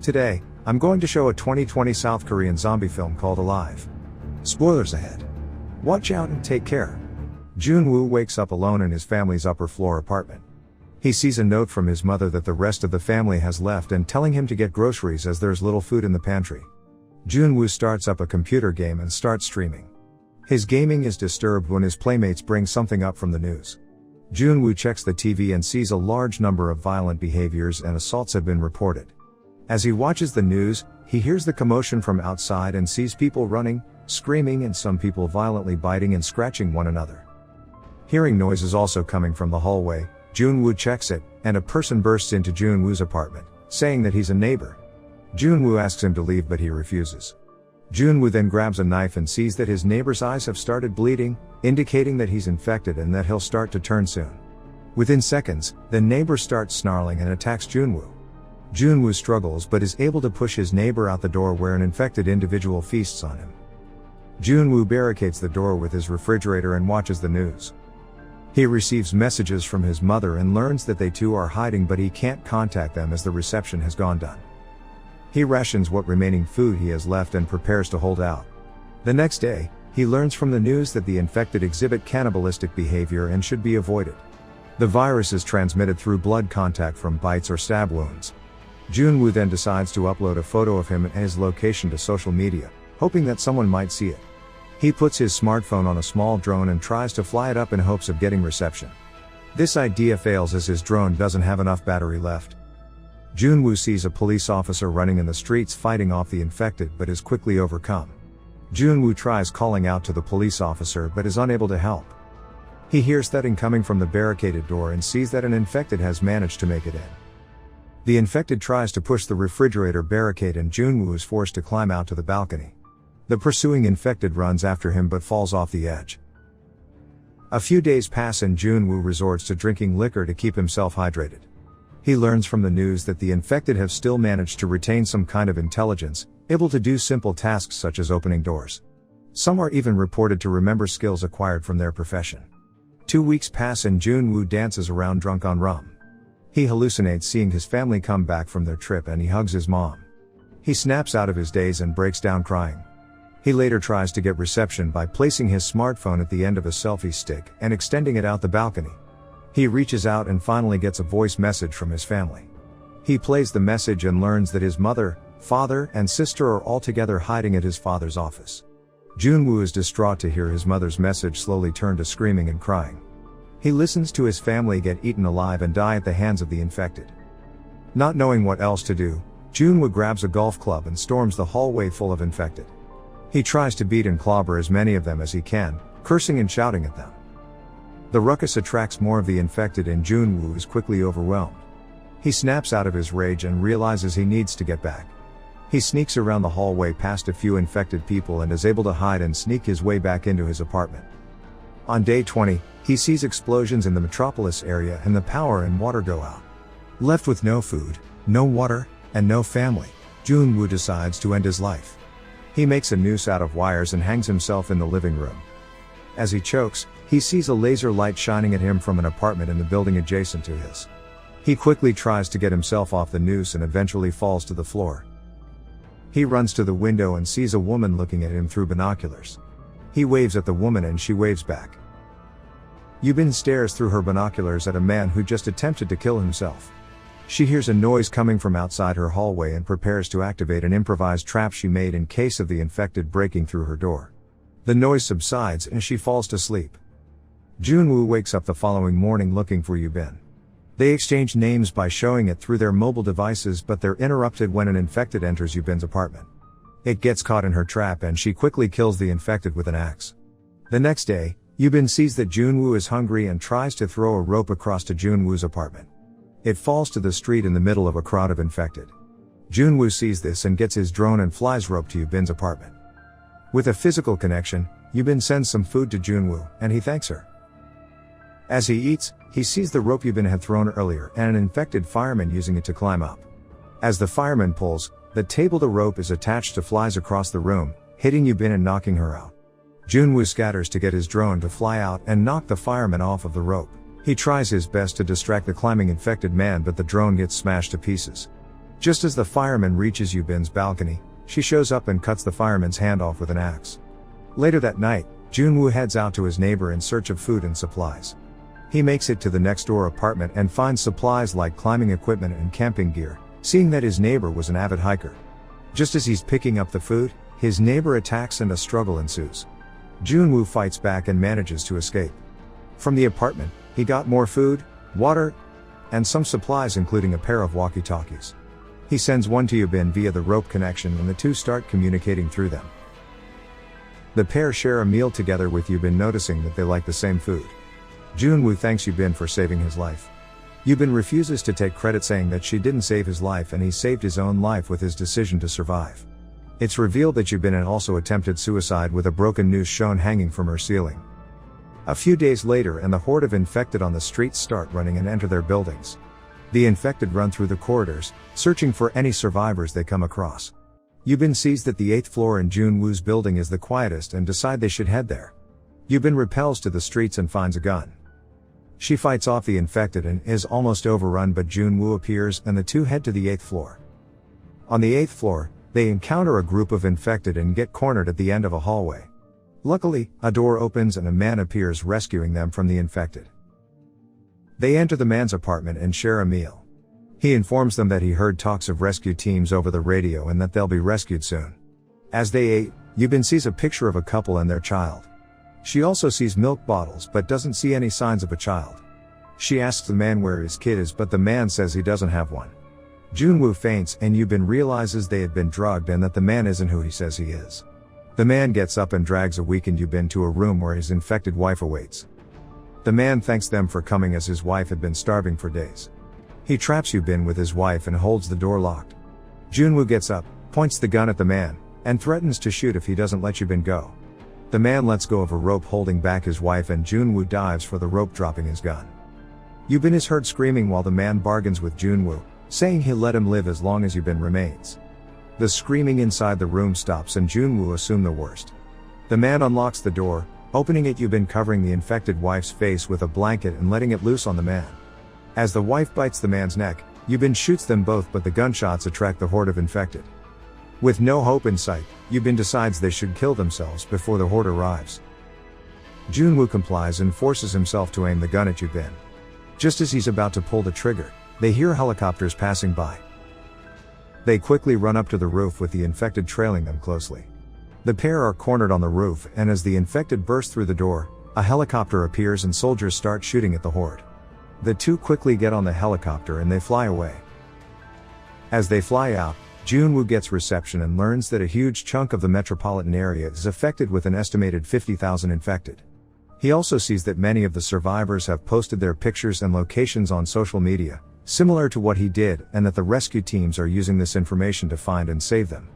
Today, I'm going to show a 2020 South Korean zombie film called Alive. Spoilers ahead. Watch out and take care. Jun-woo wakes up alone in his family's upper floor apartment. He sees a note from his mother that the rest of the family has left and telling him to get groceries as there's little food in the pantry. Jun-woo starts up a computer game and starts streaming. His gaming is disturbed when his playmates bring something up from the news. Jun-woo checks the TV and sees a large number of violent behaviors and assaults have been reported. As he watches the news, he hears the commotion from outside and sees people running, screaming, and some people violently biting and scratching one another. Hearing noises also coming from the hallway, Jun-woo checks it, and a person bursts into Jun-woo's apartment, saying that he's a neighbor. Jun-woo asks him to leave but he refuses. Jun-woo then grabs a knife and sees that his neighbor's eyes have started bleeding, indicating that he's infected and that he'll start to turn soon. Within seconds, the neighbor starts snarling and attacks Jun-woo. Jun-woo struggles but is able to push his neighbor out the door where an infected individual feasts on him. Jun-woo barricades the door with his refrigerator and watches the news. He receives messages from his mother and learns that they too are hiding but he can't contact them as the reception has gone done. He rations what remaining food he has left and prepares to hold out. The next day, he learns from the news that the infected exhibit cannibalistic behavior and should be avoided. The virus is transmitted through blood contact from bites or stab wounds. Jun-woo then decides to upload a photo of him and his location to social media, hoping that someone might see it. He puts his smartphone on a small drone and tries to fly it up in hopes of getting reception. This idea fails as his drone doesn't have enough battery left. Jun-woo sees a police officer running in the streets fighting off the infected but is quickly overcome. Jun-woo tries calling out to the police officer but is unable to help. He hears thudding coming from the barricaded door and sees that an infected has managed to make it in. The infected tries to push the refrigerator barricade and Jun-woo is forced to climb out to the balcony. The pursuing infected runs after him but falls off the edge. A few days pass and Jun-woo resorts to drinking liquor to keep himself hydrated. He learns from the news that the infected have still managed to retain some kind of intelligence, able to do simple tasks such as opening doors. Some are even reported to remember skills acquired from their profession. 2 weeks pass and Jun-woo dances around drunk on rum. He hallucinates seeing his family come back from their trip and he hugs his mom. He snaps out of his daze and breaks down crying. He later tries to get reception by placing his smartphone at the end of a selfie stick and extending it out the balcony. He reaches out and finally gets a voice message from his family. He plays the message and learns that his mother, father, and sister are all together hiding at his father's office. Jun-woo is distraught to hear his mother's message slowly turn to screaming and crying. He listens to his family get eaten alive and die at the hands of the infected. Not knowing what else to do, Jun-woo grabs a golf club and storms the hallway full of infected. He tries to beat and clobber as many of them as he can, cursing and shouting at them. The ruckus attracts more of the infected and Jun-woo is quickly overwhelmed. He snaps out of his rage and realizes he needs to get back. He sneaks around the hallway past a few infected people and is able to hide and sneak his way back into his apartment. On day 20, he sees explosions in the metropolis area and the power and water go out. Left with no food, no water, and no family, Jun-woo decides to end his life. He makes a noose out of wires and hangs himself in the living room. As he chokes, he sees a laser light shining at him from an apartment in the building adjacent to his. He quickly tries to get himself off the noose and eventually falls to the floor. He runs to the window and sees a woman looking at him through binoculars. He waves at the woman and she waves back. Yubin stares through her binoculars at a man who just attempted to kill himself. She hears a noise coming from outside her hallway and prepares to activate an improvised trap she made in case of the infected breaking through her door. The noise subsides and she falls to sleep. Jun-woo wakes up the following morning looking for Yubin. They exchange names by showing it through their mobile devices but they're interrupted when an infected enters Yubin's apartment. It gets caught in her trap and she quickly kills the infected with an axe. The next day, Yubin sees that Jun-woo is hungry and tries to throw a rope across to Jun-woo's apartment. It falls to the street in the middle of a crowd of infected. Jun-woo sees this and gets his drone and flies rope to Yubin's apartment. With a physical connection, Yubin sends some food to Jun-woo, and he thanks her. As he eats, he sees the rope Yubin had thrown earlier and an infected fireman using it to climb up. As the fireman pulls, the table the rope is attached to flies across the room, hitting Yubin and knocking her out. Jun-woo scatters to get his drone to fly out and knock the fireman off of the rope. He tries his best to distract the climbing infected man but the drone gets smashed to pieces. Just as the fireman reaches Yubin's balcony, she shows up and cuts the fireman's hand off with an axe. Later that night, Junwoo heads out to his neighbor in search of food and supplies. He makes it to the next door apartment and finds supplies like climbing equipment and camping gear, seeing that his neighbor was an avid hiker. Just as he's picking up the food, his neighbor attacks and a struggle ensues. Junwoo fights back and manages to escape. From the apartment, he got more food, water, and some supplies including a pair of walkie-talkies. He sends one to Yubin via the rope connection and the two start communicating through them. The pair share a meal together with Yubin noticing that they like the same food. Junwoo thanks Yubin for saving his life. Yubin refuses to take credit saying that she didn't save his life and he saved his own life with his decision to survive. It's revealed that Yubin had also attempted suicide with a broken noose shown hanging from her ceiling. A few days later and the horde of infected on the streets start running and enter their buildings. The infected run through the corridors, searching for any survivors they come across. Yubin sees that the 8th floor in Junwoo's building is the quietest and decide they should head there. Yubin repels to the streets and finds a gun. She fights off the infected and is almost overrun, but Junwoo appears and the two head to the 8th floor. On the 8th floor, they encounter a group of infected and get cornered at the end of a hallway. Luckily, a door opens and a man appears rescuing them from the infected. They enter the man's apartment and share a meal. He informs them that he heard talks of rescue teams over the radio and that they'll be rescued soon. As they ate, Yubin sees a picture of a couple and their child. She also sees milk bottles but doesn't see any signs of a child. She asks the man where his kid is, but the man says he doesn't have one. Junwoo faints and Yubin realizes they had been drugged and that the man isn't who he says he is. The man gets up and drags a weakened Yubin to a room where his infected wife awaits. The man thanks them for coming as his wife had been starving for days. He traps Yubin with his wife and holds the door locked. Junwoo gets up, points the gun at the man, and threatens to shoot if he doesn't let Yubin go. The man lets go of a rope holding back his wife and Junwoo dives for the rope, dropping his gun. Yubin is heard screaming while the man bargains with Junwoo, saying he'll let him live as long as Yubin remains. The screaming inside the room stops and Junwoo assumes the worst. The man unlocks the door, opening it, Yubin covering the infected wife's face with a blanket and letting it loose on the man. As the wife bites the man's neck, Yubin shoots them both, but the gunshots attract the horde of infected. With no hope in sight, Yubin decides they should kill themselves before the horde arrives. Junwoo complies and forces himself to aim the gun at Yubin. Just as he's about to pull the trigger, they hear helicopters passing by. They quickly run up to the roof with the infected trailing them closely. The pair are cornered on the roof, and as the infected burst through the door, a helicopter appears and soldiers start shooting at the horde. The two quickly get on the helicopter and they fly away. As they fly out, Junwoo gets reception and learns that a huge chunk of the metropolitan area is affected with an estimated 50,000 infected. He also sees that many of the survivors have posted their pictures and locations on social media, similar to what he did, and that the rescue teams are using this information to find and save them.